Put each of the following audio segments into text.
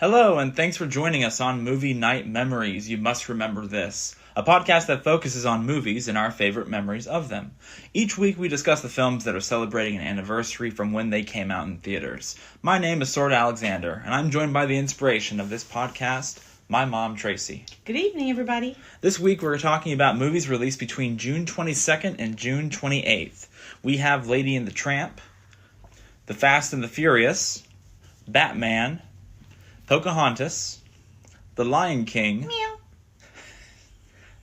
Hello, and thanks for joining us on Movie Night Memories. You must remember this, a podcast that focuses on movies and our favorite memories of them. Each week we discuss the films that are celebrating an anniversary from when they came out in theaters. My name is Sword Alexander, and I'm joined by the inspiration of this podcast, my mom, Tracey. Good evening, everybody. This week we're talking about movies released between June 22nd and June 28th. We have Lady and the Tramp, The Fast and the Furious, Batman, Pocahontas, The Lion King, Meow.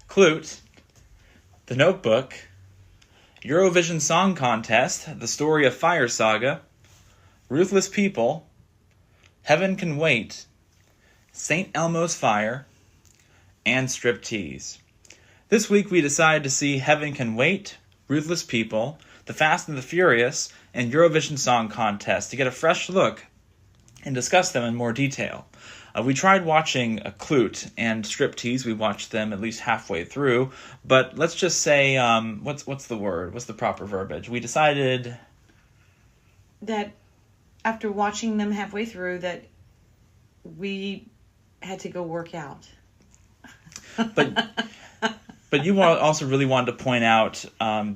Klute, The Notebook, Eurovision Song Contest, The Story of Fire Saga, Ruthless People, Heaven Can Wait, St. Elmo's Fire, and Striptease. This week we decided to see Heaven Can Wait, Ruthless People, The Fast and the Furious, and Eurovision Song Contest to get a fresh look and discuss them in more detail. We tried watching Klute and Striptease. We watched them at least halfway through, but let's just say, what's the word? What's the proper verbiage? We decided that after watching them halfway through, that we had to go work out. But you also really wanted to point out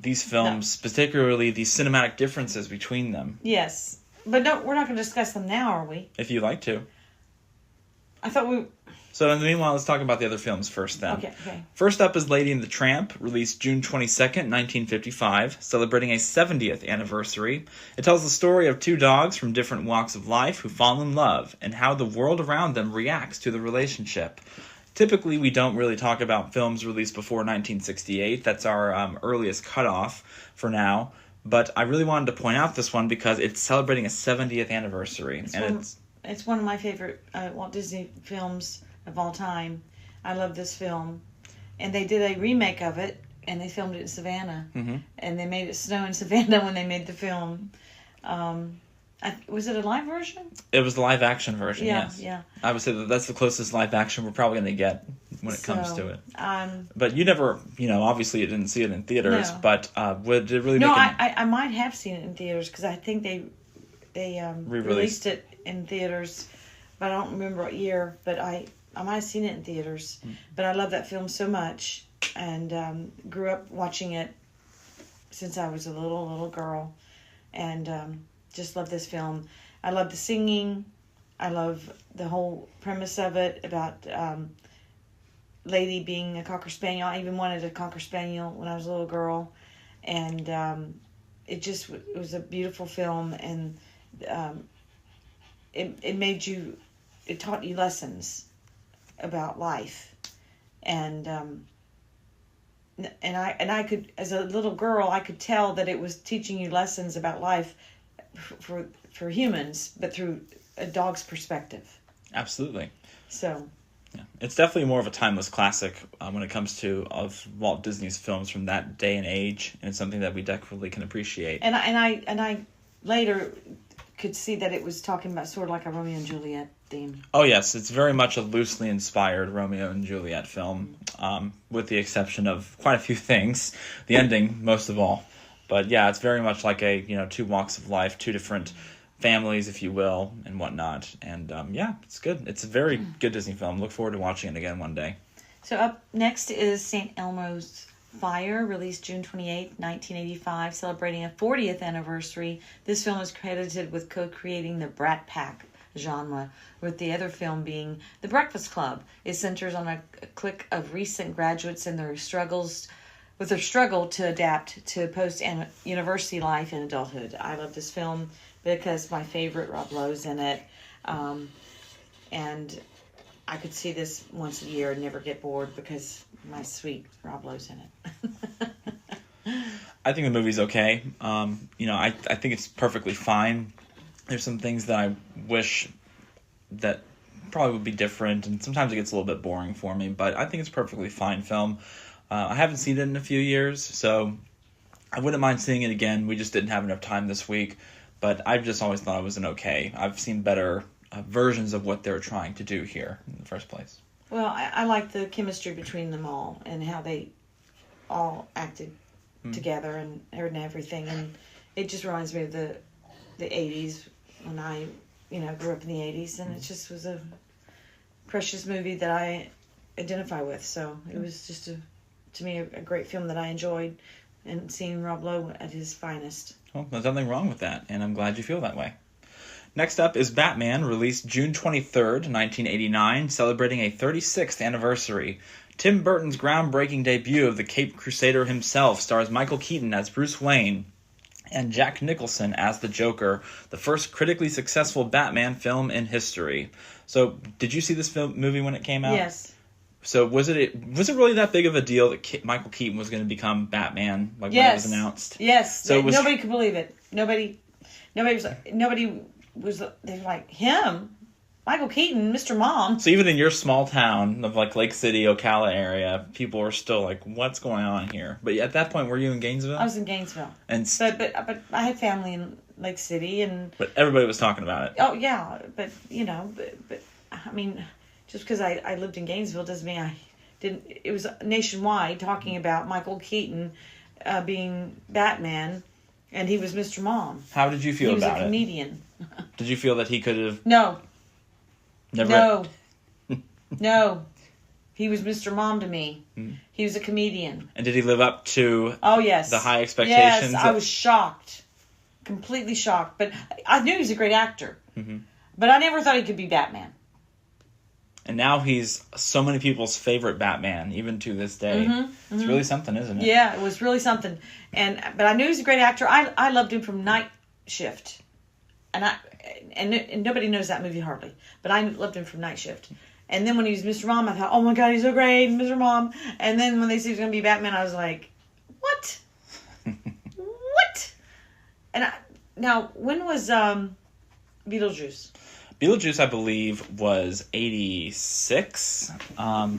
these films, particularly the cinematic differences between them. Yes. But no, we're not going to discuss them now, are we? If you'd like to. I thought we... So in the meanwhile, let's talk about the other films first then. Okay. First up is Lady and the Tramp, released June 22nd, 1955, celebrating a 70th anniversary. It tells the story of two dogs from different walks of life who fall in love, and how the world around them reacts to the relationship. Typically, we don't really talk about films released before 1968. That's our earliest cutoff for now. But I really wanted to point out this one because it's celebrating a 70th anniversary. It's one of my favorite Walt Disney films of all time. I love this film. And they did a remake of it, and they filmed it in Savannah. Mm-hmm. And they made it snow in Savannah when they made the film. Was it a live version? It was the live-action version, yes. Yeah. I would say that's the closest live-action we're probably going to get when it comes to it. But you never, obviously you didn't see it in theaters, no. But would it really make I might have seen it in theaters, because I think they released it in theaters, but I don't remember what year, but I might have seen it in theaters. Mm. But I love that film so much, and grew up watching it since I was a little girl, and just love this film. I love the singing. I love the whole premise of it about Lady being a Cocker Spaniel. I even wanted a Cocker Spaniel when I was a little girl. And it was a beautiful film. And it taught you lessons about life. And I could, as a little girl, I could tell that it was teaching you lessons about life for humans, but through a dog's perspective. Absolutely. So, yeah, it's definitely more of a timeless classic when it comes to of Walt Disney's films from that day and age, and it's something that we definitely can appreciate. And I later could see that it was talking about sort of like a Romeo and Juliet theme. Oh yes, it's very much a loosely inspired Romeo and Juliet film, with the exception of quite a few things, the ending most of all. But yeah, it's very much like two walks of life, two different families, if you will, and whatnot. And yeah, it's good. It's a very good Disney film. Look forward to watching it again one day. So up next is St. Elmo's Fire, released June 28, 1985, celebrating a 40th anniversary. This film is credited with co-creating the Brat Pack genre, with the other film being The Breakfast Club. It centers on a clique of recent graduates and their struggle to adapt to post-university life and adulthood. I love this film because my favorite, Rob Lowe's in it. And I could see this once a year and never get bored because my sweet Rob Lowe's in it. I think the movie's okay. I think it's perfectly fine. There's some things that I wish that probably would be different, and sometimes it gets a little bit boring for me, but I think it's a perfectly fine film. I haven't seen it in a few years, so I wouldn't mind seeing it again. We just didn't have enough time this week, but I've just always thought it was an okay. I've seen better versions of what they're trying to do here in the first place. Well, I like the chemistry between them all and how they all acted together and everything. And it just reminds me of the 80s when I, grew up in the 80s. And it just was a precious movie that I identify with. So it was just to me a great film that I enjoyed, and seeing Rob Lowe at his finest. Well, there's nothing wrong with that, and I'm glad you feel that way. Next up is Batman, released June 23rd, 1989, celebrating a 36th anniversary. Tim Burton's groundbreaking debut of the Caped Crusader himself stars Michael Keaton as Bruce Wayne and Jack Nicholson as the Joker, the first critically successful Batman film in history. So, did you see this movie when it came out? Yes. So, was it really that big of a deal that Michael Keaton was going to become Batman, when it was announced? Yes. So nobody could believe it. Nobody was. They were like, him? Michael Keaton, Mr. Mom. So even in your small town of like Lake City, Ocala area, people were still like, "What's going on here?" But at that point, were you in Gainesville? I was in Gainesville, but I had family in Lake City, but everybody was talking about it. Oh yeah, but I mean, just because I lived in Gainesville doesn't mean I didn't. It was nationwide talking about Michael Keaton being Batman, and he was Mr. Mom. How did you feel about it? He was a comedian. Did you feel that he could have? No. Never. No. He was Mr. Mom to me. He was a comedian. And did he live up to? Oh yes. The high expectations. Yes, I was shocked, completely shocked. But I knew he was a great actor. Mm-hmm. But I never thought he could be Batman. And now he's so many people's favorite Batman, even to this day. Mm-hmm. It's really something, isn't it? Yeah, it was really something. But I knew he was a great actor. I loved him from Night Shift. And nobody knows that movie hardly, but I loved him from Night Shift. And then when he was Mr. Mom, I thought, oh my God, he's so great, Mr. Mom. And then when they said he was going to be Batman, I was like, what? What? Now, when was Beetlejuice? Beetlejuice, I believe, was 86. Here, let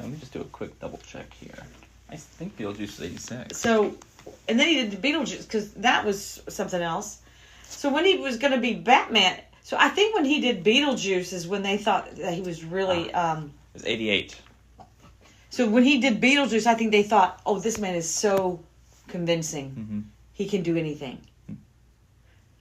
me just do a quick double check here. I think Beetlejuice was 86. So, and then he did the Beetlejuice, because that was something else. So when he was going to be Batman, so I think when he did Beetlejuice is when they thought that he was really... it was 88. So when he did Beetlejuice, I think they thought, oh, this man is so convincing. Mm-hmm. He can do anything.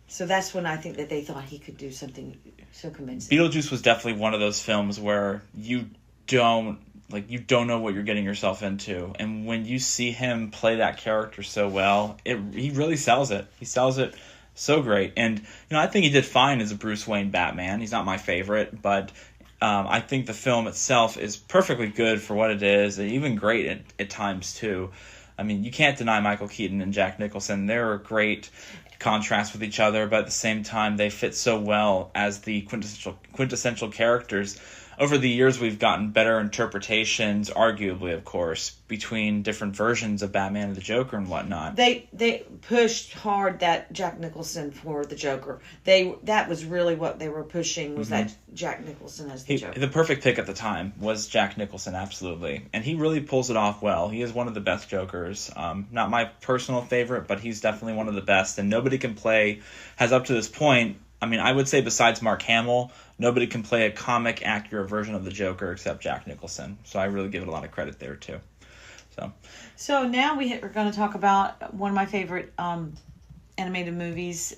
So that's when I think that they thought he could do something so convincing. Beetlejuice was definitely one of those films where you don't know what you're getting yourself into. And when you see him play that character so well, he really sells it. He sells it so great. And, I think he did fine as a Bruce Wayne Batman. He's not my favorite, but I think the film itself is perfectly good for what it is, and even great at times, too. I mean, you can't deny Michael Keaton and Jack Nicholson. They're a great contrast with each other, but at the same time, they fit so well as the quintessential characters. Over the years, we've gotten better interpretations, arguably, of course, between different versions of Batman and the Joker and whatnot. They pushed hard that Jack Nicholson for the Joker. That was really what they were pushing, was that Jack Nicholson as the Joker. The perfect pick at the time was Jack Nicholson, absolutely. And he really pulls it off well. He is one of the best Jokers. Not my personal favorite, but he's definitely one of the best. And nobody has up to this point, I would say besides Mark Hamill, nobody can play a comic accurate version of the Joker except Jack Nicholson. So I really give it a lot of credit there, too. So now we're going to talk about one of my favorite animated movies,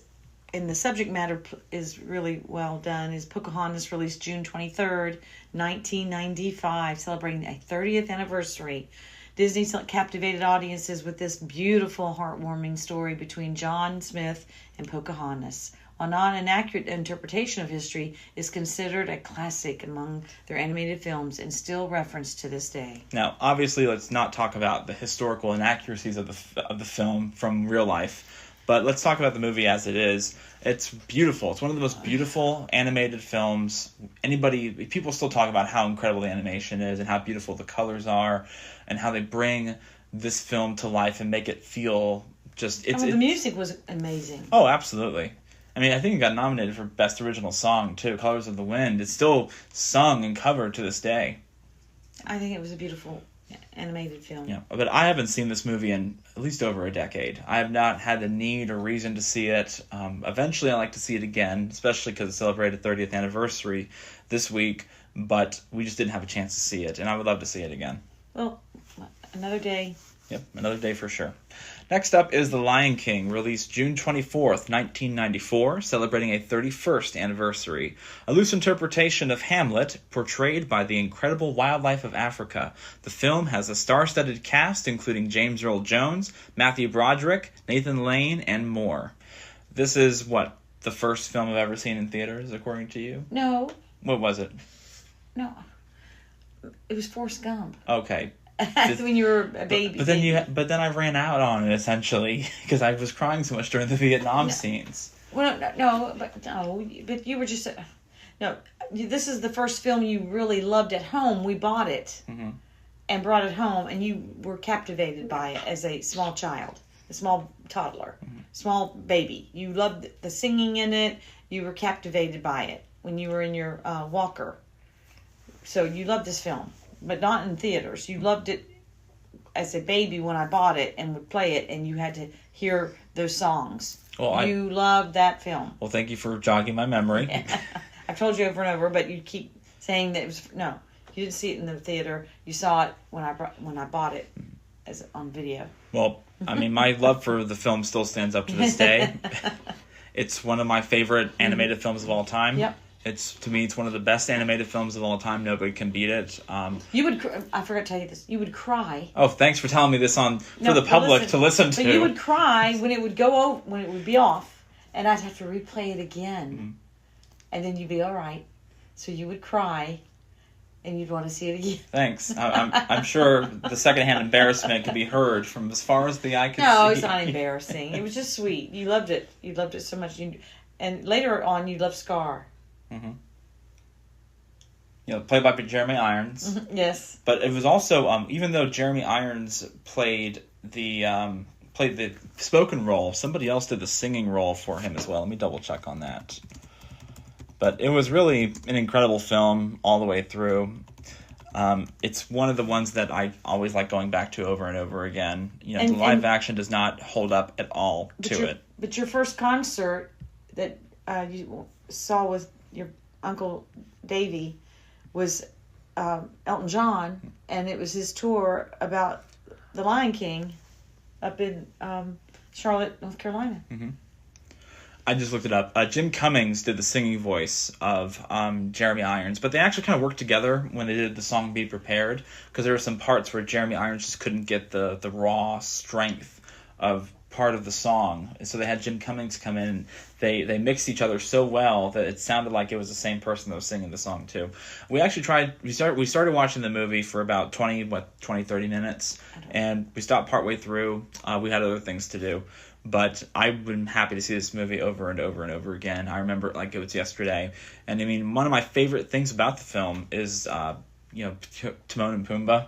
and the subject matter is really well done, is Pocahontas, released June 23rd, 1995, celebrating a 30th anniversary. Disney captivated audiences with this beautiful, heartwarming story between John Smith and Pocahontas. While not an accurate interpretation of history, is considered a classic among their animated films and still referenced to this day. Now, obviously, let's not talk about the historical inaccuracies of the film from real life, but let's talk about the movie as it is. It's beautiful. It's one of the most beautiful animated films. People still talk about how incredible the animation is and how beautiful the colors are and how they bring this film to life and make it feel just... the music was amazing. Oh, absolutely. I think it got nominated for Best Original Song, too, Colors of the Wind. It's still sung and covered to this day. I think it was a beautiful animated film. Yeah, but I haven't seen this movie in at least over a decade. I have not had the need or reason to see it. Eventually, I'd like to see it again, especially because it celebrated 30th anniversary this week, but we just didn't have a chance to see it, and I would love to see it again. Well, another day, Yep, another day for sure. Next up is The Lion King, released June 24th, 1994, celebrating a 31st anniversary. A loose interpretation of Hamlet, portrayed by the incredible wildlife of Africa. The film has a star-studded cast, including James Earl Jones, Matthew Broderick, Nathan Lane, and more. This is, the first film I've ever seen in theaters, according to you? No. What was it? No. It was Forrest Gump. Okay. When you were a baby. But then I ran out on it, essentially, because I was crying so much during the Vietnam scenes. Well, but you were just... No, this is the first film you really loved at home. We bought it and brought it home, and you were captivated by it as a small child, a small toddler, small baby. You loved the singing in it. You were captivated by it when you were in your walker. So you loved this film. But not in theaters. You loved it as a baby when I bought it and would play it, and you had to hear those songs. Well, you loved that film. Well, thank you for jogging my memory. I've told you over and over, but you keep saying that it was... No, you didn't see it in the theater. You saw it when I bought it on video. Well, I mean, my love for the film still stands up to this day. It's one of my favorite animated films of all time. Yep. To me, it's one of the best animated films of all time. Nobody can beat it. You would. I forgot to tell you this. You would cry. Oh, thanks for telling me this for the public to listen to. But you would cry when it would when it would be off, and I'd have to replay it again, and then you'd be all right. So you would cry, and you'd want to see it again. Thanks. I'm sure the secondhand embarrassment could be heard from as far as the eye could see. No, it's not embarrassing. It was just sweet. You loved it. You loved it so much. And later on, you loved Scar. Mm-hmm. Played by Jeremy Irons. Yes. But it was also, even though Jeremy Irons played the spoken role, somebody else did the singing role for him as well. Let me double check on that. But it was really an incredible film all the way through. It's one of the ones that I always like going back to over and over again. The live action does not hold up at all to it. But your first concert that you saw with your Uncle Davey was Elton John, and it was his tour about the Lion King up in Charlotte, North Carolina. Mm-hmm. I just looked it up. Jim Cummings did the singing voice of Jeremy Irons, but they actually kind of worked together when they did the song Be Prepared, because there were some parts where Jeremy Irons just couldn't get the raw strength of part of the song, and so they had Jim Cummings come in, and they mixed each other so well that it sounded like it was the same person that was singing the song too. We actually we started watching the movie for about 30 minutes, and we stopped partway through. We had other things to do, but I've been happy to see this movie over and over and over again. I remember it like it was yesterday. And I mean, one of my favorite things about the film is Timon and Pumbaa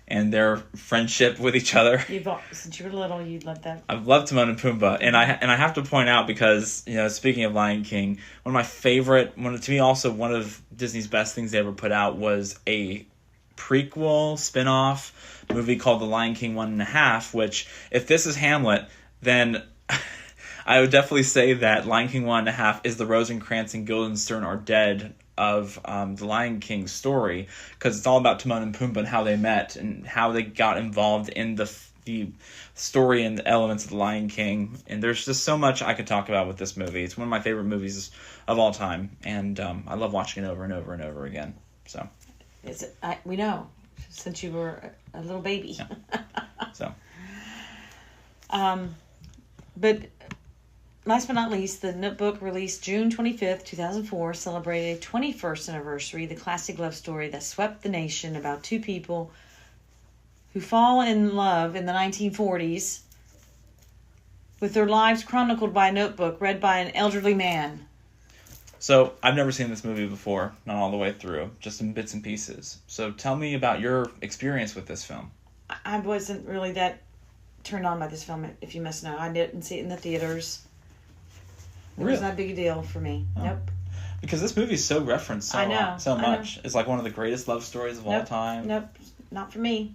and their friendship with each other. Since you were little, you loved that. I've loved Timon and Pumbaa, and I have to point out, because speaking of Lion King, one of Disney's best things they ever put out was a prequel spin-off movie called The Lion King 1.5, which, if this is Hamlet, then I would definitely say that Lion King 1.5 is the Rosencrantz and Guildenstern are dead of the Lion King story, because it's all about Timon and Pumbaa and how they met and how they got involved in the story and the elements of the Lion King. And there's just so much I could talk about with this movie. It's one of my favorite movies of all time, and I love watching it over and over and over again. So we know, since you were a little baby. Yeah. So but last but not least, The Notebook, released June 25th, 2004, celebrated a 21st anniversary, the classic love story that swept the nation about two people who fall in love in the 1940s, with their lives chronicled by a notebook read by an elderly man. So, I've never seen this movie before, not all the way through, just in bits and pieces. So, tell me about your experience with this film. I wasn't really that turned on by this film, if you must know. I didn't see it in the theaters. It was not a big deal for me. Oh. Nope. Because this movie is so referenced so much. It's like one of the greatest love stories of all time. Nope, not for me.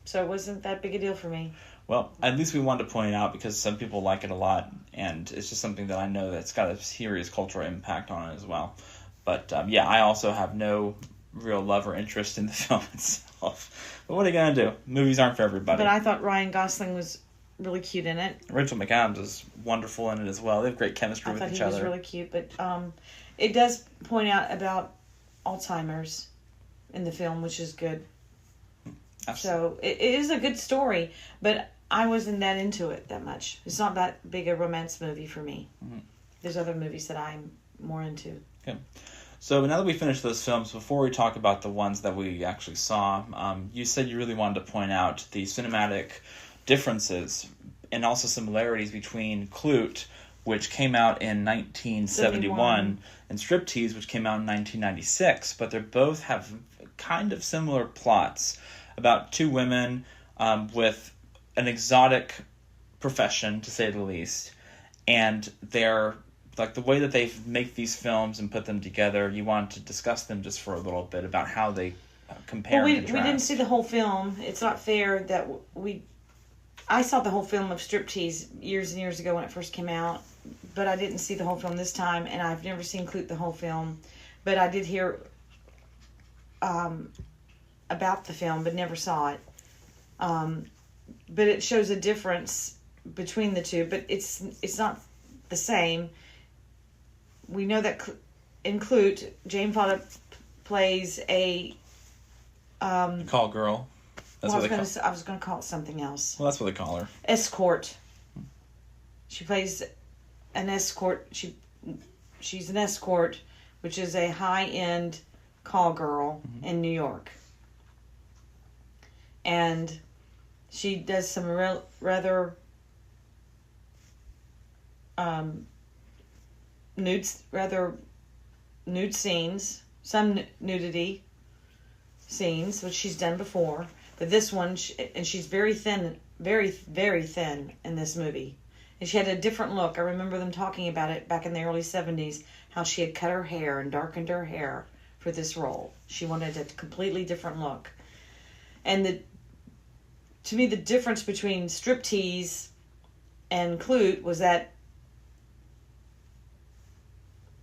So it wasn't that big a deal for me. Well, at least we wanted to point it out because some people like it a lot, and it's just something that I know that's got a serious cultural impact on it as well. But I also have no real love or interest in the film itself. But what are you going to do? Movies aren't for everybody. But I thought Ryan Gosling was really cute in it. Rachel McAdams is wonderful in it as well. They have great chemistry with each other. I thought he was really cute. But it does point out about Alzheimer's in the film, which is good. Absolutely. So it is a good story, but I wasn't that into it that much. It's not that big a romance movie for me. Mm-hmm. There's other movies that I'm more into. Okay. So now that we finished those films, before we talk about the ones that we actually saw, you said you really wanted to point out the cinematic differences and also similarities between Klute, which came out in 1971, and Striptease, which came out in 1996. But they both have kind of similar plots about two women with an exotic profession, to say the least, and they're like the way that they make these films and put them together. You want to discuss them just for a little bit about how they compare. Well, and contrast. We didn't see the whole film. It's not fair that I saw the whole film of Striptease years and years ago when it first came out, but I didn't see the whole film this time, and I've never seen Klute the whole film, but I did hear about the film, but never saw it. But it shows a difference between the two, but it's not the same. We know that in Klute, Jane Fonda plays a call girl. That's I was going to call it something else. Well, that's what they call her. Escort. She plays an escort. She's an escort, which is a high-end call girl in New York. And she does some rather nude scenes, some nudity scenes, which she's done before. But this one, and she's very thin, very, very thin in this movie. And she had a different look. I remember them talking about it back in the early 70s, how she had cut her hair and darkened her hair for this role. She wanted a completely different look. And to me, the difference between Striptease and Klute was that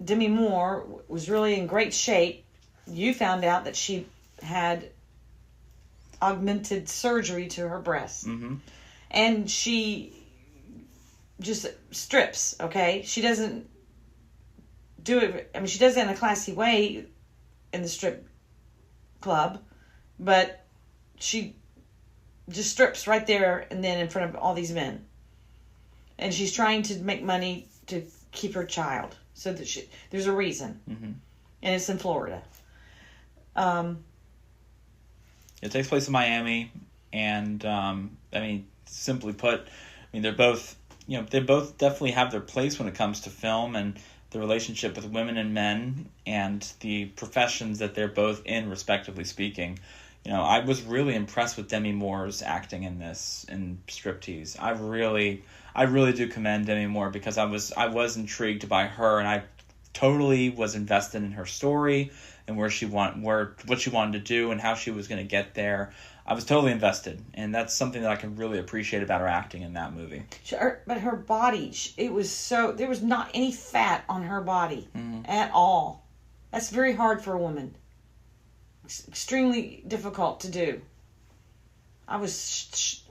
Demi Moore was really in great shape. You found out that she had augmented surgery to her breasts. Mm-hmm. And she just strips, okay? She doesn't do it, I mean, she does it in a classy way in the strip club, but she just strips right there and then in front of all these men. And she's trying to make money to keep her child. So that there's a reason. Mm-hmm. And it's in Florida. It takes place in Miami, and I mean, simply put, I mean, they both definitely have their place when it comes to film and the relationship with women and men and the professions that they're both in, respectively speaking. You know, I was really impressed with Demi Moore's acting in Striptease. I really do commend Demi Moore because I was intrigued by her, and I totally was invested in her story and what she wanted to do and how she was going to get there. I was totally invested, and that's something that I can really appreciate about her acting in that movie. Sure, but her body, there was not any fat on her body at all. That's very hard for a woman. It's extremely difficult to do. I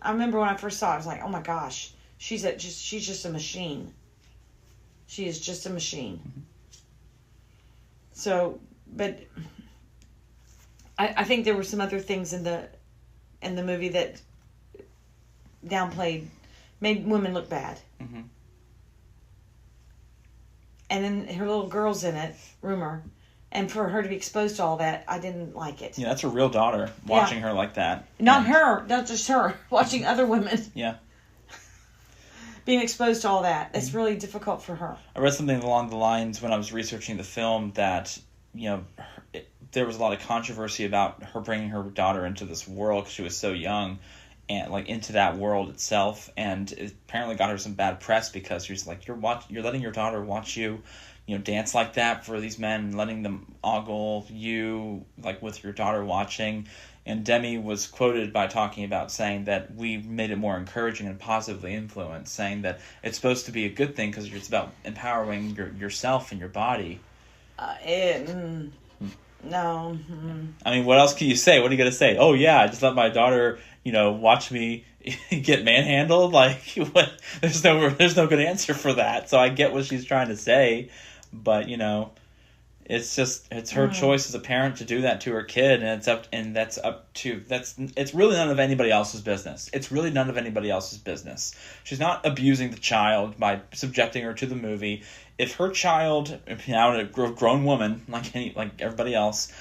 remember when I first saw it, I was like, oh my gosh, she's just a machine. She is just a machine. Mm-hmm. So, but I think there were some other things in the movie that made women look bad. Mm-hmm. And then her little girl's in it, Rumor. And for her to be exposed to all that, I didn't like it. Yeah, that's her real daughter, watching her like that. Not just her, watching other women. Yeah. Being exposed to all that. It's really difficult for her. I read something along the lines when I was researching the film that, there was a lot of controversy about her bringing her daughter into this world because she was so young and into that world itself, and it apparently got her some bad press because she's like, you're letting your daughter watch you dance like that for these men, and letting them ogle you with your daughter watching. And Demi was quoted by talking about saying that we made it more encouraging and positively influenced, saying that it's supposed to be a good thing because it's about empowering yourself and your body. No. I mean, what else can you say? What are you going to say? Oh, yeah, I just let my daughter, watch me get manhandled. Like, what? There's no good answer for that. So I get what she's trying to say, but it's her choice as a parent to do that to her kid, and it's really none of anybody else's business. It's really none of anybody else's business. She's not abusing the child by subjecting her to the movie. If her child, now a grown woman like everybody else,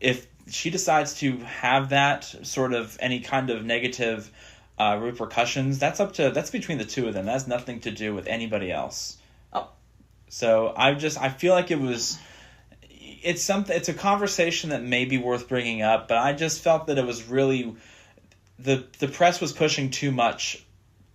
if she decides to have that sort of any kind of negative repercussions, that's between the two of them. That has nothing to do with anybody else. Oh, so I feel like it's a conversation that may be worth bringing up, but I just felt that it was really the press was pushing too much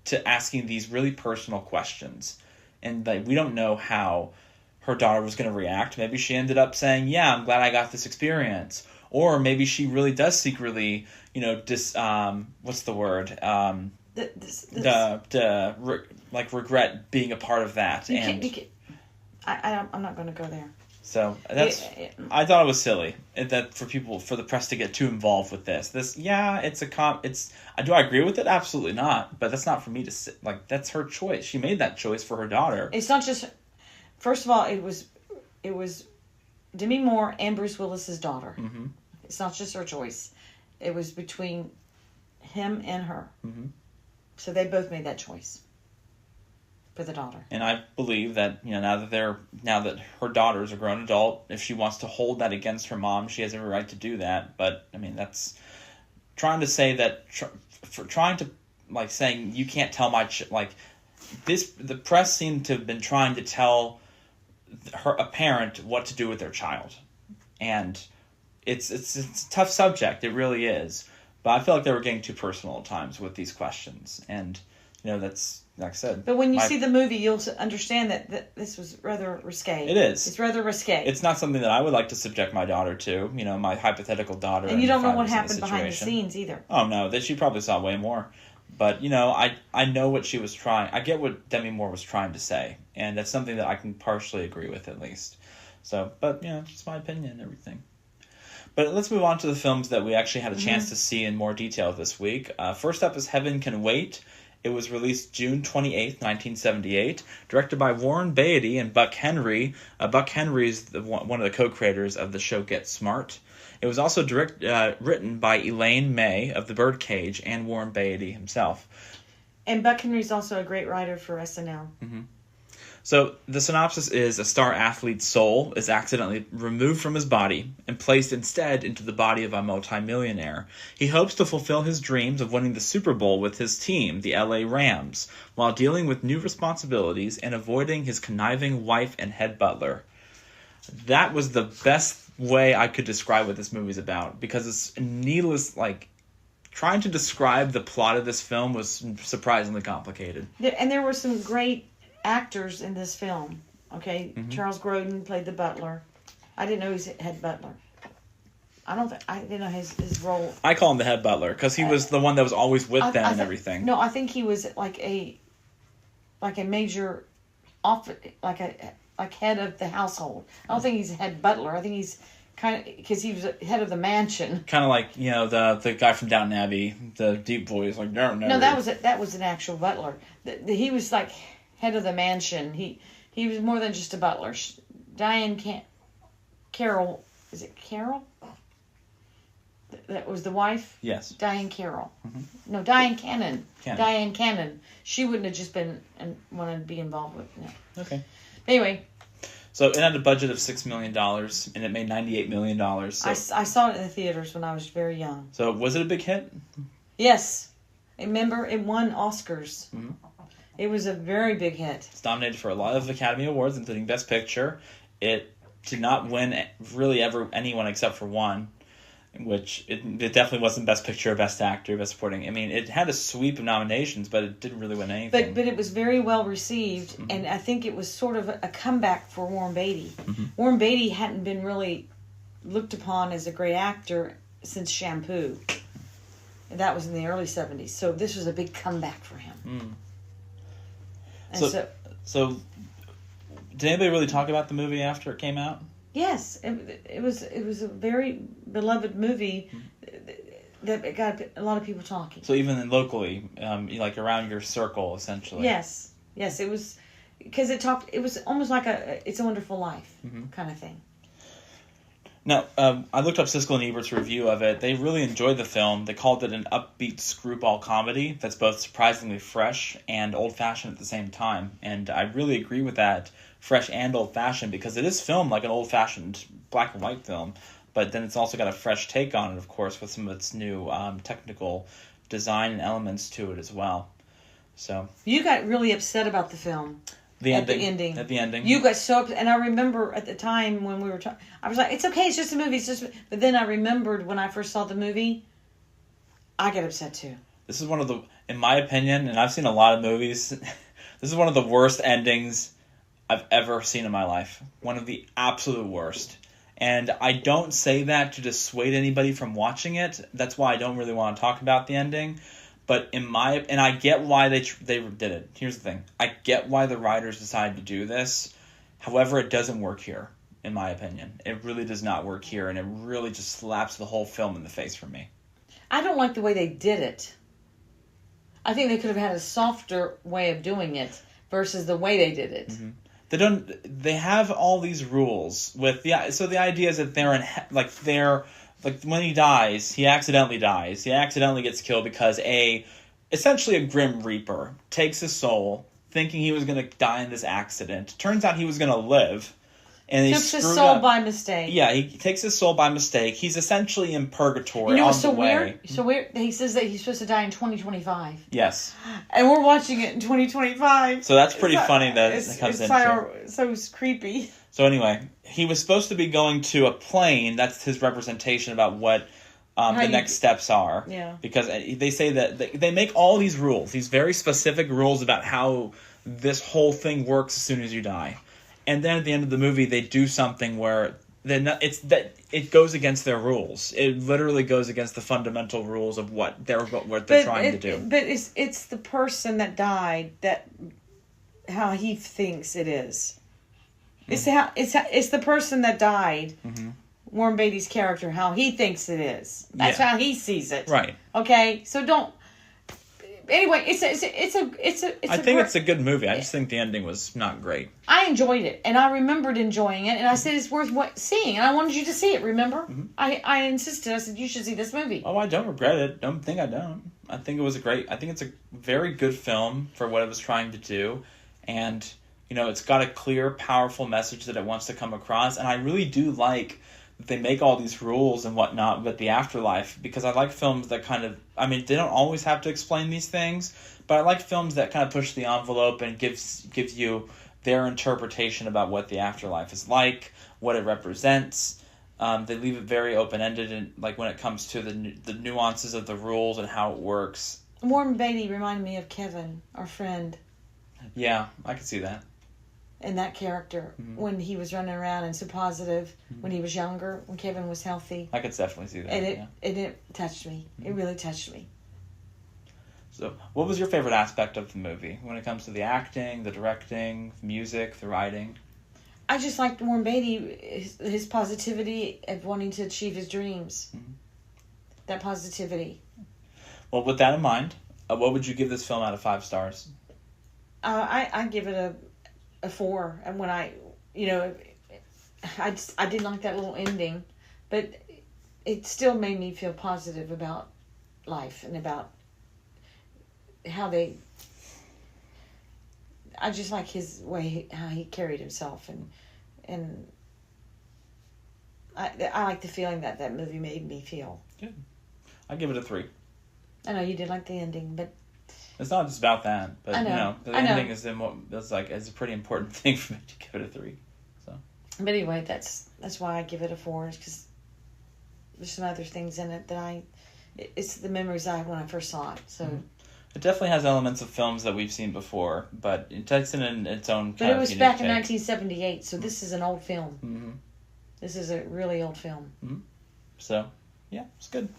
to asking these really personal questions. And we don't know how her daughter was going to react. Maybe she ended up saying, "Yeah, I'm glad I got this experience," or maybe she really does secretly, what's the word? Regret being a part of that. I'm not going to go there. So I thought it was silly that for the press to get too involved with this. Do I agree with it? Absolutely not. But that's not for me to sit, that's her choice. She made that choice for her daughter. It's not just. First of all, it was Demi Moore and Bruce Willis's daughter. Mm-hmm. It's not just her choice. It was between him and her. Mm-hmm. So they both made that choice for the daughter. And I believe that now that her daughter is a grown adult, if she wants to hold that against her mom, she has every right to do that. But I mean, that's trying to say that saying you can't tell the press seemed to have been trying to tell a parent what to do with their child, and it's a tough subject. It really is. But I feel like they were getting too personal at times with these questions, and that's. Like I said. But when you see the movie, you'll understand that this was rather risque. It is. It's rather risque. It's not something that I would like to subject my daughter to, my hypothetical daughter. And you don't know what happened behind the scenes either. Oh, no. She probably saw way more. But, I know what she was trying. I get what Demi Moore was trying to say. And that's something that I can partially agree with, at least. So, but, it's my opinion and everything. But let's move on to the films that we actually had a chance to see in more detail this week. First up is Heaven Can Wait. It was released June 28th, 1978, directed by Warren Beatty and Buck Henry. Buck Henry is one of the co-creators of the show Get Smart. It was also written by Elaine May of The Birdcage and Warren Beatty himself. And Buck Henry is also a great writer for SNL. Mm-hmm. So the synopsis is a star athlete's soul is accidentally removed from his body and placed instead into the body of a multimillionaire. He hopes to fulfill his dreams of winning the Super Bowl with his team, the LA Rams, while dealing with new responsibilities and avoiding his conniving wife and head butler. That was the best way I could describe what this movie's about, because it's needless, trying to describe the plot of this film was surprisingly complicated. And there were some great actors in this film. Okay, Mm-hmm. Charles Grodin played the butler. I didn't know he was head butler. I didn't know his role. I call him the head butler because he was the one that was always with them and everything. No, I think he was like a major head of the household. I don't think he's a head butler. I think he's kind of, because he was head of the mansion. Kind of like the guy from Downton Abbey, the deep voice, like no. No, that was an actual butler. He was like head of the mansion. He was more than just a butler. Diane Carroll, is it Carroll? That was the wife? Yes. Diane Carroll. Mm-hmm. No, Diane Cannon. Diane Cannon. She wouldn't have just been wanted to be involved with. No. Okay. Anyway. So it had a budget of $6 million, and it made $98 million. So. I saw it in the theaters when I was very young. So was it a big hit? Yes. Remember, it won Oscars. Mm-hmm. It was a very big hit. It's nominated for a lot of Academy Awards, including Best Picture. It did not win really ever anyone except for one, which it definitely wasn't Best Picture, Best Actor, Best Supporting. I mean, it had a sweep of nominations, but it didn't really win anything. But it was very well received, mm-hmm. and I think it was sort of a comeback for Warren Beatty. Mm-hmm. Warren Beatty hadn't been really looked upon as a great actor since Shampoo. And that was in the early 70s, so this was a big comeback for him. Mm. And so did anybody really talk about the movie after it came out? Yes, it was a very beloved movie that got a lot of people talking. So even locally, like around your circle, essentially. Yes, it was because it was almost like It's a Wonderful Life kind of thing. Now, I looked up Siskel and Ebert's review of it. They really enjoyed the film. They called it an upbeat screwball comedy that's both surprisingly fresh and old-fashioned at the same time. And I really agree with that, fresh and old-fashioned, because it is filmed like an old-fashioned black and white film. But then it's also got a fresh take on it, of course, with some of its new technical design and elements to it as well. So you got really upset about the film. At the ending. You got so upset. And I remember at the time when we were talking, I was like, it's okay, it's just a movie. But then I remembered when I first saw the movie, I got upset too. This is one of the, in my opinion, and I've seen a lot of movies, this is one of the worst endings I've ever seen in my life. One of the absolute worst. And I don't say that to dissuade anybody from watching it. That's why I don't really want to talk about the ending. But and I get why they did it. Here's the thing. I get why the writers decided to do this. However, it doesn't work here, in my opinion. It really does not work here, and it really just slaps the whole film in the face for me. I don't like the way they did it. I think they could have had a softer way of doing it versus the way they did it. Mm-hmm. They have all these rules with so the idea is that they're when he dies, he accidentally dies. He accidentally gets killed because essentially a Grim Reaper takes his soul, thinking he was going to die in this accident. Turns out he was going to live. And he took his soul by mistake. Yeah, he takes his soul by mistake. He's essentially in purgatory on the way. Weird? So weird. He says that he's supposed to die in 2025. Yes. And we're watching it in 2025. So that's pretty funny that it comes into it. So it's creepy. So anyway, he was supposed to be going to a plane. That's his representation about what the next steps are. Yeah. Because they say that they make all these rules, these very specific rules about how this whole thing works as soon as you die. And then at the end of the movie, they do something where it goes against their rules. It literally goes against the fundamental rules of what they're trying to do. But it's the person that died that how he thinks it is. It's the person that died. Mm-hmm. Warren Beatty's character, how he thinks it is. That's how he sees it. Right. Okay. So don't. Anyway, it's a good movie. I just think the ending was not great. I enjoyed it, and I remembered enjoying it, and I said it's worth seeing, and I wanted you to see it. Remember, I insisted. I said you should see this movie. Oh, I don't regret it. I don't. I think it was I think it's a very good film for what it was trying to do, and it's got a clear, powerful message that it wants to come across, and I really do like that they make all these rules and whatnot with the afterlife, because I like films that they don't always have to explain these things, but I like films that kind of push the envelope and gives you their interpretation about what the afterlife is like, what it represents. They leave it very open-ended, and when it comes to the nuances of the rules and how it works. Warren Beatty reminded me of Kevin, our friend. Yeah, I can see that. And that character, when he was running around and so positive, when he was younger, when Kevin was healthy. I could definitely see that. And it touched me. It really touched me. So, what was your favorite aspect of the movie when it comes to the acting, the directing, the music, the writing? I just liked Warren Beatty, his positivity of wanting to achieve his dreams. Mm-hmm. That positivity. Well, with that in mind, what would you give this film out of 5 stars? I give it a 4, and when I didn't like that little ending, but it still made me feel positive about life and about how I just like his way, how he carried himself, and I like the feeling that movie made me feel. Good. I give it a 3. I know you did like the ending, but it's not just about that, but the ending is is a pretty important thing for me to give it a 3. So, but anyway, that's why I give it a 4, because there's some other things in it that it's the memories I had when I first saw it. So it definitely has elements of films that we've seen before, but it takes it in its own. But it was back in 1978, so this is an old film. Mm-hmm. This is a really old film. Mm-hmm. So, Yeah, it's good.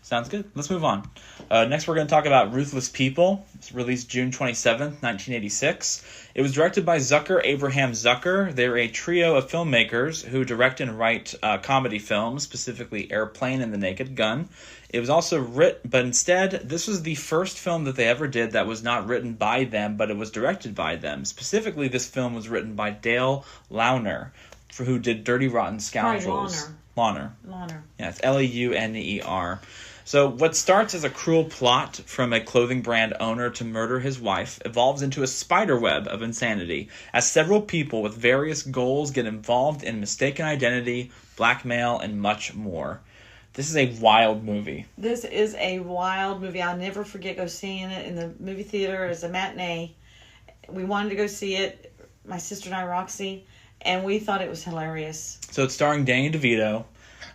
Sounds good. Let's move on. Next, we're going to talk about Ruthless People. It's released June 27th, 1986. It was directed by Abraham Zucker. They're a trio of filmmakers who direct and write comedy films, specifically Airplane and The Naked Gun. It was also written, but instead, this was the first film that they ever did that was not written by them, but it was directed by them. Specifically, this film was written by Dale Launer, who did Dirty Rotten Scoundrels. Launer. Yeah, it's Launer. So what starts as a cruel plot from a clothing brand owner to murder his wife evolves into a spiderweb of insanity as several people with various goals get involved in mistaken identity, blackmail, and much more. This is a wild movie. This is a wild movie. I'll never forget seeing it in the movie theater as a matinee. We wanted to go see it, my sister and I, Roxy, and we thought it was hilarious. So it's starring Danny DeVito,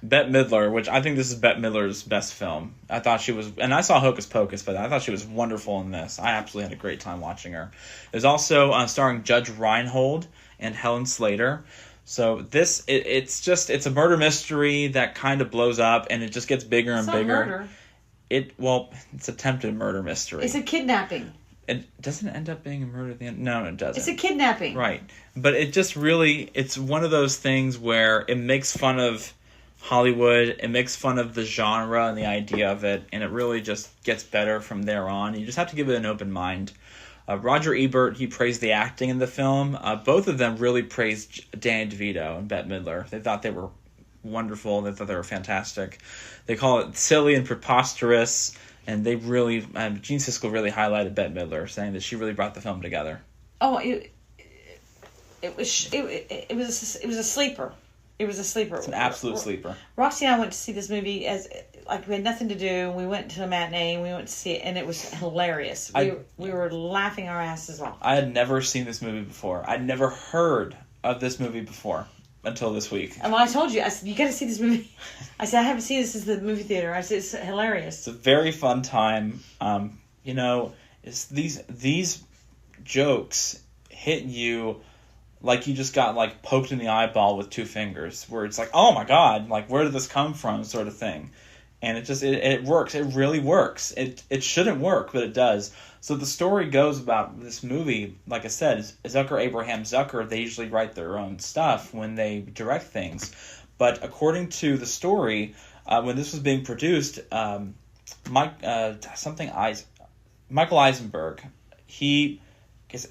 Bette Midler, which I think this is Bette Midler's best film. I thought she was, and I saw Hocus Pocus, but I thought she was wonderful in this. I absolutely had a great time watching her. There's also starring Judge Reinhold and Helen Slater. So this, it's a murder mystery that kind of blows up, and it just gets bigger and bigger. Murder. It's attempted murder mystery. It's a kidnapping. It doesn't end up being a murder at the end. No, it doesn't. It's a kidnapping. Right. But it just really, it's one of those things where it makes fun of Hollywood, it makes fun of the genre and the idea of it, and it really just gets better from there on. You just have to give it an open mind. Roger Ebert, he praised the acting in the film. Both of them really praised Danny DeVito and Bette Midler. They thought they were wonderful. They thought they were fantastic. They call it silly and preposterous, and they really, Gene Siskel really highlighted Bette Midler, saying that she really brought the film together. Oh, it was a sleeper. It was a sleeper. It's an absolute sleeper. Roxy and I went to see this movie as we had nothing to do. We went to a matinee and we went to see it, and it was hilarious. We were laughing our asses off. I had never seen this movie before. I'd never heard of this movie before until this week. And when I told you, I said, you got to see this movie. I said, I haven't seen this since the movie theater. I said, it's hilarious. It's a very fun time. It's these jokes hit you like you just got poked in the eyeball with two fingers, where it's like, oh my god, where did this come from, sort of thing. And it works. It really works. It shouldn't work, but it does. So the story goes about this movie, like I said, Abraham Zucker, they usually write their own stuff when they direct things. But according to the story, when this was being produced, Michael Eisenberg,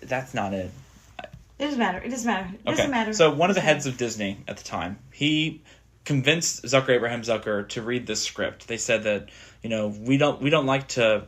that's not it. It doesn't matter. It doesn't matter. So one of the heads of Disney at the time, he convinced Abraham Zucker to read this script. They said that, we like to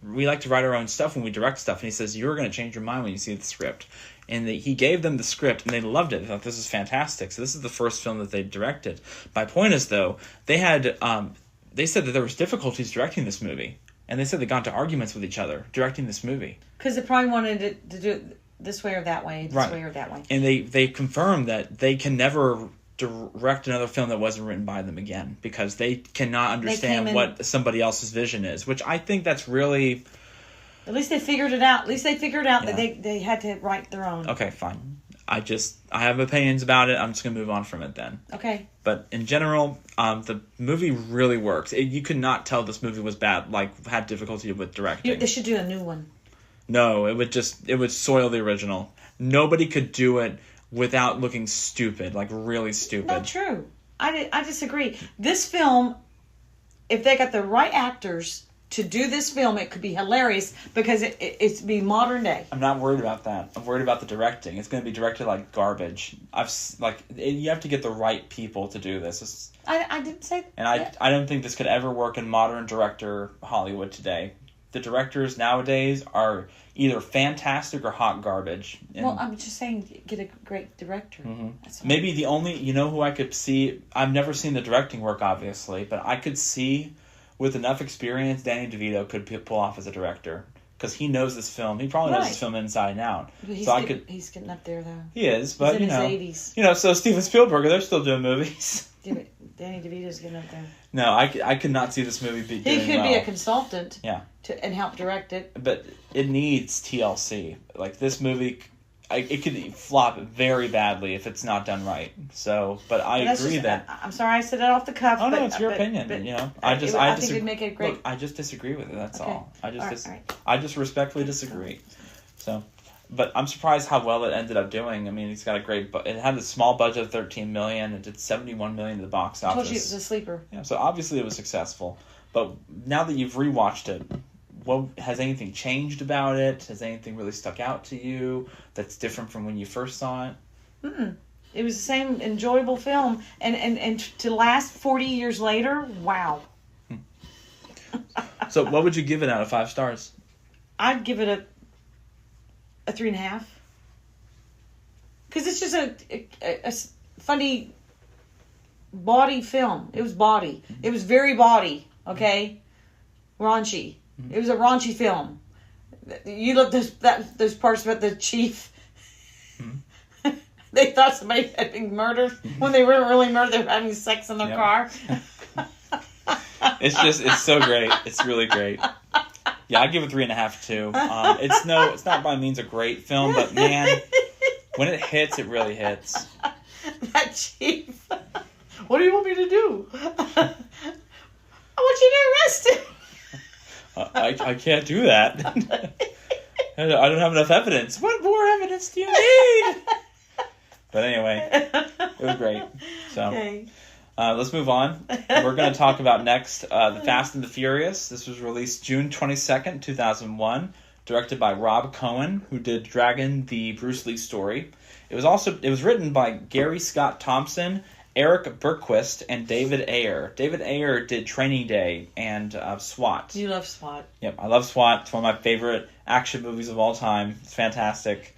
write our own stuff when we direct stuff. And he says, you're going to change your mind when you see the script. And he gave them the script, and they loved it. They thought, this is fantastic. So this is the first film that they directed. My point is, though, they said that there was difficulties directing this movie. And they said they got into arguments with each other directing this movie. Because they probably wanted to do it this way or that way, way or that way. And they confirmed that they can never direct another film that wasn't written by them again, because they cannot understand what somebody else's vision is, which I think that's really... At least they figured it out. That they had to write their own. Okay, fine. I have opinions about it. I'm just going to move on from it then. Okay. But in general, the movie really works. You could not tell this movie was bad, had difficulty with directing. They should do a new one. No, it would soil the original. Nobody could do it without looking stupid, really stupid. Not true. I disagree. This film, if they got the right actors to do this film, it could be hilarious because it's be modern day. I'm not worried about that. I'm worried about the directing. It's going to be directed like garbage. You have to get the right people to do this. I didn't say that. And I don't think this could ever work in modern director Hollywood today. The directors nowadays are either fantastic or hot garbage. Well, I'm just saying, get a great director. Mm-hmm. Maybe the only, who I could see, I've never seen the directing work, obviously, but I could see, with enough experience, Danny DeVito could pull off as a director. Because he knows this film. He probably knows this film inside and out. He's getting up there, though. He is, but, he's in his 80s. So Steven Spielberg, they're still doing movies. Danny DeVito's getting up there. No, I could not see this movie doing well. He could be a consultant. Yeah. And help direct it. But it needs TLC. This movie, it could flop very badly if it's not done right. So, but I agree that I'm sorry I said it off the cuff. Oh no, it's your opinion. But, I think it'd make it great. Look, I just disagree with it. That's okay. all. Right. I just respectfully disagree. So, but I'm surprised how well it ended up doing. I mean, it's got a great. It had a small budget of $13 million. It did $71 million at the box office. I told you it was a sleeper. Yeah, so obviously it was successful. But now that you've rewatched it, has anything changed about it? Has anything really stuck out to you that's different from when you first saw it? Mm-mm. It was the same enjoyable film, and to last 40 years later, wow. So, what would you give it out of 5 stars? I'd give it a 3.5. Because it's just a funny bawdy film. It was bawdy. It was very bawdy. Okay, raunchy. It was a raunchy film. You look those parts about the chief. They thought somebody had been murdered when they weren't really murdered. They were having sex in their car. It's so great. It's really great. Yeah, I'd give it 3.5 too. It's not by means a great film, but man, when it hits, it really hits. That chief. What do you want me to do? I want you to arrest him. I can't do that. I don't have enough evidence. What more evidence do you need? But anyway, it was great. So, okay. Let's move on. We're going to talk about next The Fast and the Furious. This was released June 22nd, 2001, directed by Rob Cohen, who did Dragon, the Bruce Lee story. It was written by Gary Scott Thompson, Eric Berquist, and David Ayer. David Ayer did Training Day and SWAT. You love SWAT. Yep, I love SWAT. It's one of my favorite action movies of all time. It's fantastic.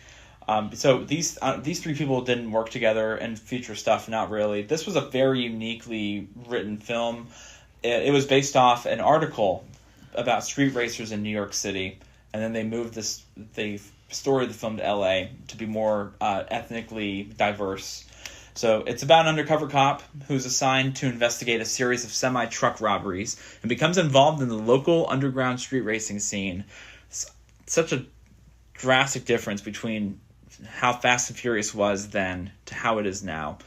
So these 3 people didn't work together in future stuff, not really. This was a very uniquely written film. It was based off an article about street racers in New York City, and then they moved the story of the film to L.A. to be more ethnically diverse. So it's about an undercover cop who's assigned to investigate a series of semi-truck robberies and becomes involved in the local underground street racing scene. It's such a drastic difference between how Fast and Furious was then to how it is now.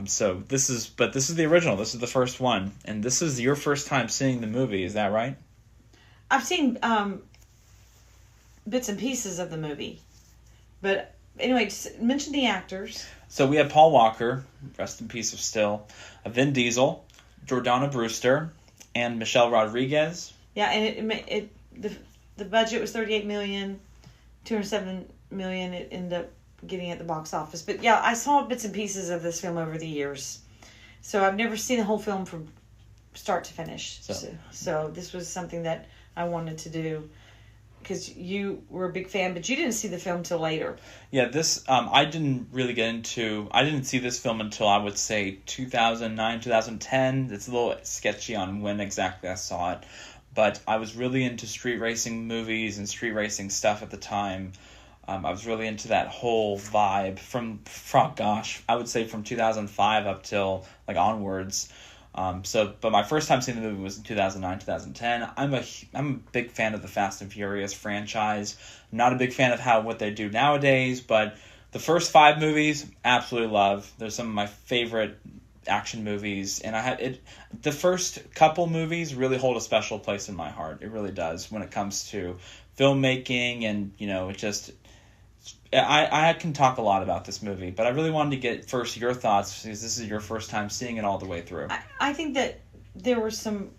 So this is the original. This is the first one, and this is your first time seeing the movie. Is that right? I've seen bits and pieces of the movie, but anyway, just mention the actors. So we have Paul Walker, rest in peace of still, Vin Diesel, Jordana Brewster, and Michelle Rodriguez. Yeah, and the budget was $38 million, $207 million. It ended up getting at the box office. But yeah, I saw bits and pieces of this film over the years, so I've never seen the whole film from start to finish. So this was something that I wanted to do. Because you were a big fan, but you didn't see the film till later. Yeah, this I didn't see this film until I would say 2009, 2010. It's a little sketchy on when exactly I saw it, but I was really into street racing movies and street racing stuff at the time. I was really into that whole vibe I would say from 2005 up till onwards. But my first time seeing the movie was in 2009, 2010. I'm a big fan of the Fast and Furious franchise. I'm not a big fan of what they do nowadays, but the first 5 movies, absolutely love. They're some of my favorite action movies, and the first couple movies really hold a special place in my heart. It really does when it comes to filmmaking, and it just. I can talk a lot about this movie, but I really wanted to get first your thoughts because this is your first time seeing it all the way through. I think that there were some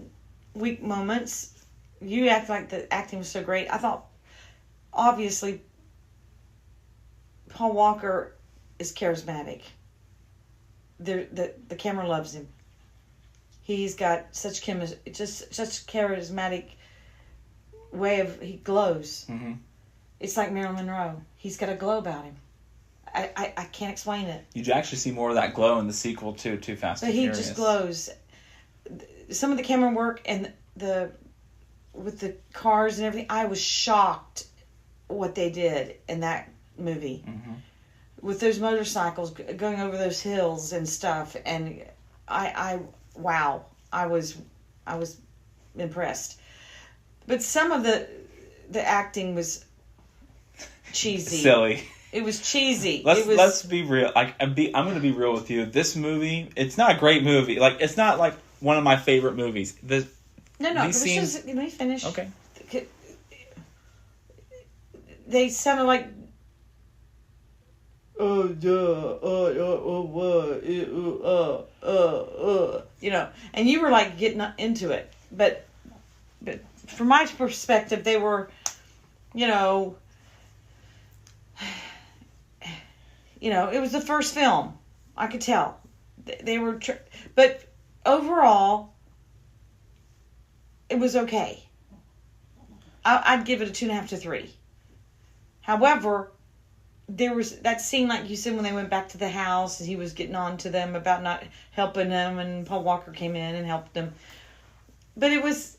weak moments. You act like the acting was so great. I thought, obviously, Paul Walker is charismatic. The camera loves him. He's got such charismatic way he glows. Mm-hmm. It's like Marilyn Monroe. He's got a glow about him. I can't explain it. You actually see more of that glow in the sequel too, Too Fast and Furious. But he just glows. Some of the camera work and with the cars and everything, I was shocked what they did in that movie. Mm-hmm. With those motorcycles going over those hills and stuff, and I was impressed. But some of the acting was cheesy, silly. It was cheesy. Let's be real. I'm going to be real with you. This movie, it's not a great movie. Like, it's not like one of my favorite movies. No. Let me finish. Okay. They sounded like. And you were like getting into it, but from my perspective, they were, it was the first film. I could tell they were, but overall, it was okay. I'd give it a 2.5 to 3. However, there was that scene, like you said, when they went back to the house and he was getting on to them about not helping them, and Paul Walker came in and helped them. But it was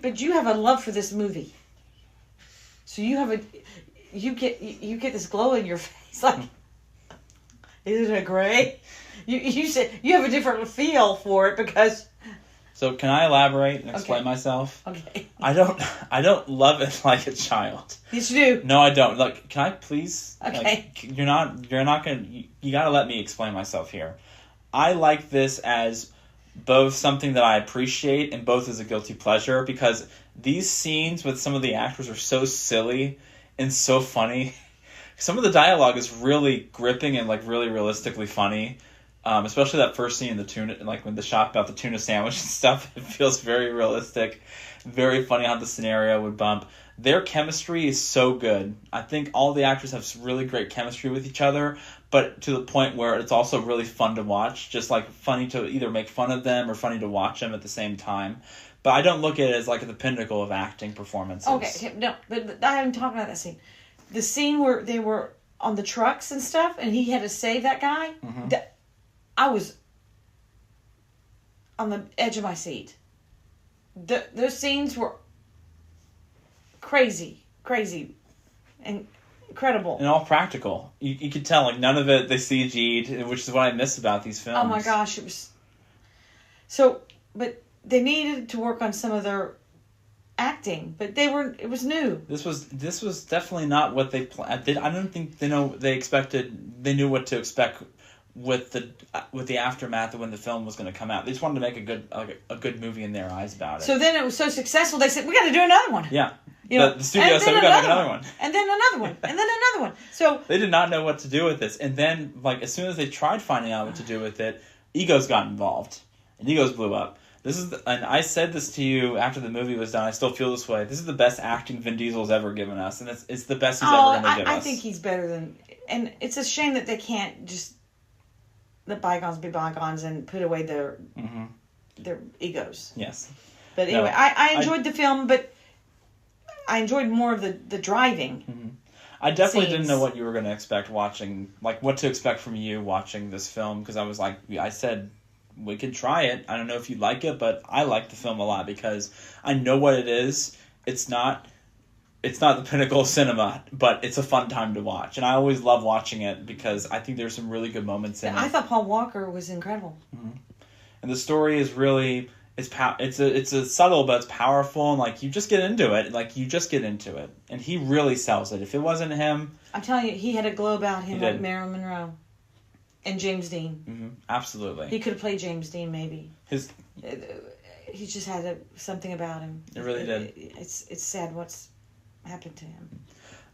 but you have a love for this movie, so you get this glow in your face, like, isn't it great? You said you have a different feel for it because. So can I elaborate and explain myself? Okay. I don't love it like a child. Yes, you do. No, I don't. Like, can I please? Okay. Like, you're not gonna. You gotta let me explain myself here. I like this as both something that I appreciate and both as a guilty pleasure, because these scenes with some of the actors are so silly and so funny. Some of the dialogue is really gripping and like really realistically funny. Especially that first scene in the tuna, like when the shop about the tuna sandwich and stuff, it feels very realistic, very funny how the scenario would bump. Their chemistry is so good. I think all the actors have really great chemistry with each other, but to the point where it's also really fun to watch, just like funny to either make fun of them or funny to watch them at the same time. But I don't look at it as like the pinnacle of acting performances. Okay, no, but I haven't talked about that scene. The scene where they were on the trucks and stuff, and he had to save that guy. Mm-hmm. I was on the edge of my seat. Those scenes were crazy, and incredible. And all practical. You could tell, like, none of it they CG'd, which is what I miss about these films. Oh my gosh, it was... So, but they needed to work on some of their acting, but it was new. This was definitely not what they planned. I don't think they knew what to expect with the aftermath of when the film was going to come out. They just wanted to make a good movie in their eyes about it. So then it was so successful, they said, we got to do another one. Yeah. The studio said, we got to make another one. And then another one. And then another one. So they did not know what to do with this. And then, like, as soon as they tried finding out what to do with it, egos got involved. And egos blew up. And I said this to you after the movie was done. I still feel this way. This is the best acting Vin Diesel's ever given us. And it's the best he's ever going to give us. I think he's better than... And it's a shame that they can't just... let bygones be bygones and put away their egos. Yes. But anyway, I enjoyed the film, but I enjoyed more of the driving. Mm-hmm. I definitely didn't know what you were going to expect watching, like what to expect from you watching this film, because I was like, I said, we could try it. I don't know if you'd like it, but I like the film a lot because I know what it is. It's not the pinnacle of cinema, but it's a fun time to watch. And I always love watching it because I think there's some really good moments in it. I thought Paul Walker was incredible. Mm-hmm. And the story is really... It's a subtle, but it's powerful, and like you just get into it. And he really sells it. If it wasn't him... I'm telling you, he had a glow about him like Marilyn Monroe. And James Dean. Mm-hmm. Absolutely. He could have played James Dean, maybe. He just had something about him. It really did. It's sad what's happened to him.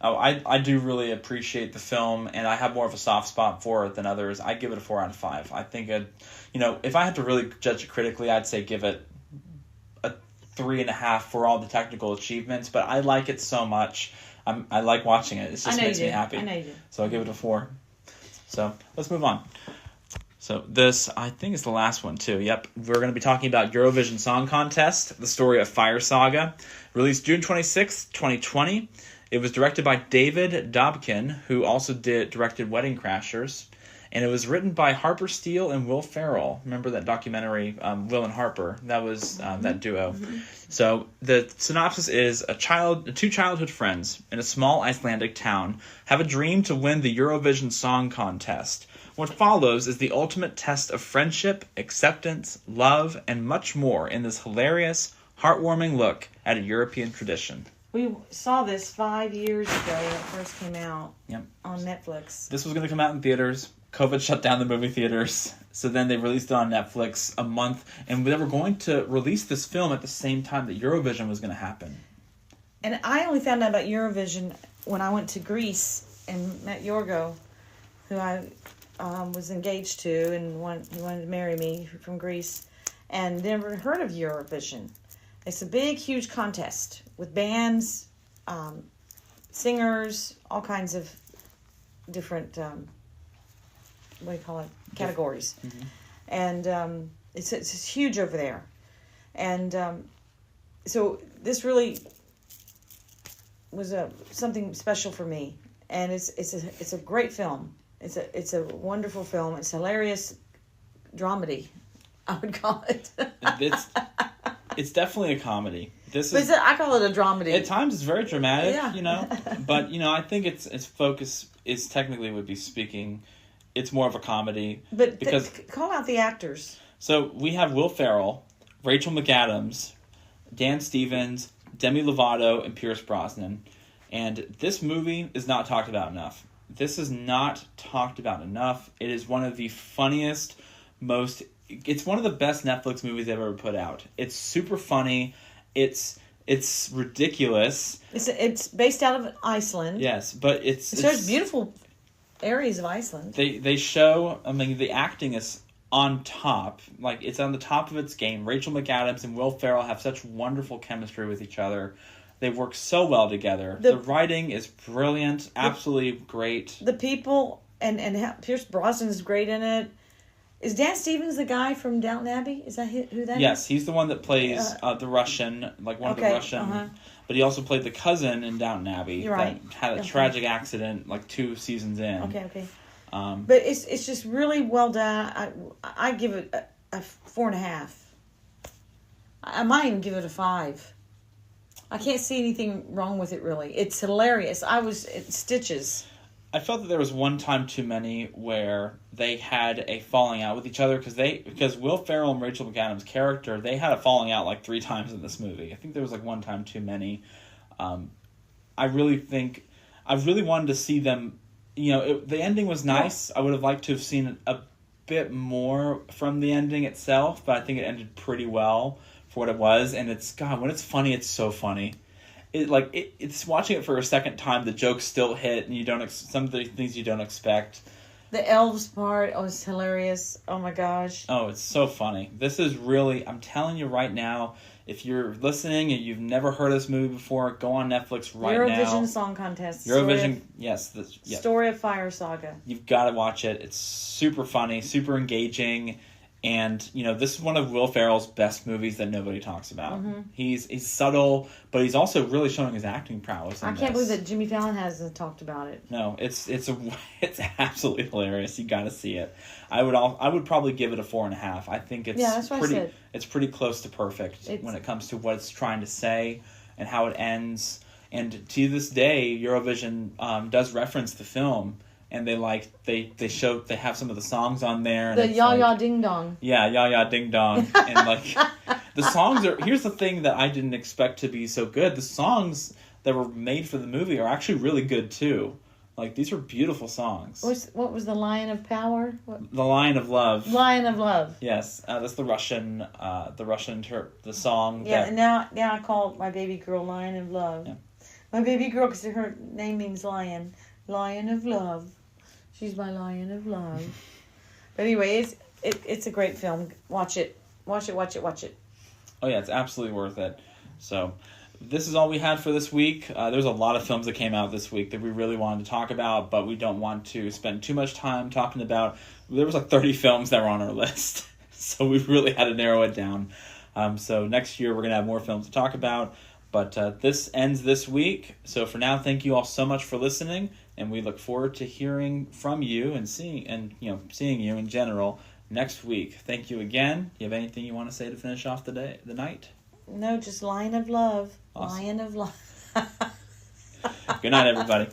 Oh, I do really appreciate the film, and I have more of a soft spot for it than others. I give it a 4 out of 5. I think if I had to really judge it critically, I'd say give it a 3.5 for all the technical achievements. But I like it so much. I like watching it. It just makes me happy. I know you do. So I'll give it a 4. So let's move on. So this, I think, is the last one, too. Yep. We're going to be talking about Eurovision Song Contest, the story of Fire Saga. Released June 26th, 2020. It was directed by David Dobkin, who also directed Wedding Crashers. And it was written by Harper Steele and Will Ferrell. Remember that documentary, Will and Harper? That was that duo. Mm-hmm. So the synopsis is two childhood friends in a small Icelandic town have a dream to win the Eurovision Song Contest. What follows is the ultimate test of friendship, acceptance, love, and much more in this hilarious, heartwarming look at a European tradition. We saw this 5 years ago when it first came out. Yep. On Netflix. This was going to come out in theaters. COVID shut down the movie theaters. So then they released it on Netflix a month. And they were going to release this film at the same time that Eurovision was going to happen. And I only found out about Eurovision when I went to Greece and met Yorgo, who I was engaged to, and he wanted to marry me from Greece, and never heard of Eurovision. It's a big, huge contest with bands, singers, all kinds of different, categories. Mm-hmm. And it's huge over there. And so this really was something special for me. And it's a great film. It's a wonderful film. It's hilarious dramedy, I would call it. It's definitely a comedy. I call it a dramedy. At times it's very dramatic, yeah. But I think its focus is technically would be speaking. It's more of a comedy. But call out the actors. So we have Will Ferrell, Rachel McAdams, Dan Stevens, Demi Lovato, and Pierce Brosnan. And this movie is not talked about enough. This is not talked about enough. It is one of the funniest, it's one of the best Netflix movies they've ever put out. It's super funny. It's ridiculous. It's based out of Iceland. Yes, but it shows beautiful areas of Iceland. They show, the acting is on top. Like, it's on the top of its game. Rachel McAdams and Will Ferrell have such wonderful chemistry with each other. They work so well together. The writing is brilliant, absolutely great. The people, and Pierce Brosnan is great in it. Is Dan Stevens the guy from Downton Abbey? Is that who that is? Yes, he's the one that plays the Russian, of the Russian. Uh-huh. But he also played the cousin in Downton Abbey. You're right. That had a tragic accident 2 seasons in. Okay. But it's just really well done. I give it a 4.5. I might even give it a 5. I can't see anything wrong with it, really. It's hilarious. It stitches. I felt that there was one time too many where they had a falling out with each other because Will Ferrell and Rachel McAdams' character, they had a falling out 3 times in this movie. I think there was one time too many. I really wanted to see them. The ending was nice. I would have liked to have seen a bit more from the ending itself, but I think it ended pretty well for what it was. And when it's funny, it's so funny. It's watching it for a second time. The jokes still hit, and some of the things you don't expect. The elves part was hilarious. Oh my gosh! Oh, it's so funny. This is really. I'm telling you right now. If you're listening and you've never heard of this movie before, go on Netflix now. Eurovision Song Contest. Eurovision, yes. Story of Fire Saga. You've got to watch it. It's super funny, super engaging. And, this is one of Will Ferrell's best movies that nobody talks about. Mm-hmm. He's subtle, but he's also really showing his acting prowess in I can't believe that Jimmy Fallon hasn't talked about it. No, it's absolutely hilarious. You got to see it. I would probably give it a 4.5. I think it's pretty close to perfect when it comes to what it's trying to say and how it ends. And to this day, Eurovision does reference the film. And they have some of the songs on there. And the Ya Ya Ding Dong. Yeah, Ya Ya Ding Dong. And the songs here's the thing that I didn't expect to be so good. The songs that were made for the movie are actually really good too. These are beautiful songs. What was the Lion of Power? The Lion of Love. Lion of Love. Yes, that's the Russian, the song. Yeah, and now I call my baby girl Lion of Love. Yeah. My baby girl, because her name means lion. Lion of Love. She's my Lion of Love. But anyway, it's a great film. Watch it. Watch it. Oh yeah, it's absolutely worth it. So, this is all we had for this week. There's a lot of films that came out this week that we really wanted to talk about, but we don't want to spend too much time talking about. There was 30 films that were on our list, so we really had to narrow it down. So next year we're going to have more films to talk about, but this ends this week. So for now, thank you all so much for listening, and we look forward to hearing from you and seeing you in general next week. Thank you again. Do you have anything you want to say to finish off the night? No, just Lion of Love. Awesome. Lion of Love. Good night, everybody.